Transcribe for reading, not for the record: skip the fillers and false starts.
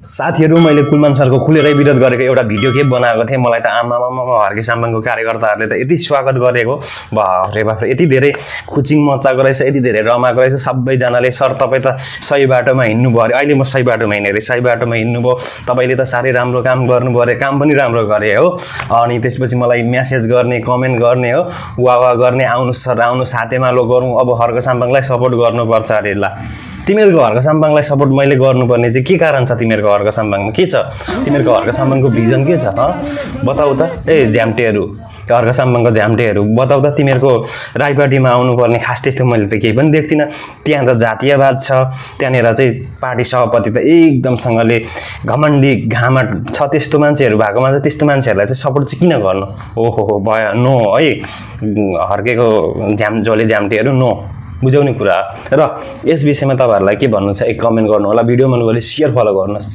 साथीहरु मैले कुलमान सरको खुलेरै विरोध गरेको एउटा भिडियो के बनाएको थिएँ मलाई त आमामामा हर्के साम्बाङको कार्यकर्ताहरूले त यति स्वागत गरेको बाफरे बाफरे यति धेरै खुचिङ मचाएको रहेछ यति धेरै रमाएको रहेछ सबैजनाले सर तपाई त सही बाटोमा हिँड्नु भयो अहिले म सही बाटोमा हिँडेर सही बाटोमा हिँड्नु भयो तपाईले त सारै राम्रो काम गर्नु भरे काम पनि राम्रो गरे हो अनि त्यसपछि मलाई मेसेज गर्ने कमेन्ट गर्ने हो वाह गर्ने आउनु सर आउनु साथेमा लो गरौँ अब हर्के साम्बाङलाई सपोर्ट गर्नुपर्छ अरे ल तिमीहरुको हर्के साम्बाङलाई सपोर्ट मैले गर्नुपर्ने चाहिँ के कारण छ तिमीहरुको हर्के साम्बाङमा के छ तिमीहरुको हर्के साम्बाङको भिजन के छ बताउ त ए झ्याम्टेहरु हर्के साम्बाङको झ्याम्टेहरु बताउ त तिमीहरुको राईपार्टीमा आउनुपर्ने खास त्यस्तो मैले त केही पनि देख्दिन त्यहाँ त जातीयवाद छ त्यहाँनेर चाहिँ पार्टी सभापति त एकदमसँगले घमण्डी घामट छ त्यस्तो मान्छेहरु भएकोमा चाहिँ त्यस्तो मान्छेहरुलाई चाहिँ सपोर्ट चाहिँ किन गर्नु ओहो भयो नो है हर्केको झोले झ्याम्टेहरु नो बुझाउने कुरा र यस विषयमा तपाईहरुलाई के भन्नु छ एक कमेन्ट गर्नु होला भिडियो मन गरी शेयर फलो गर्नुस्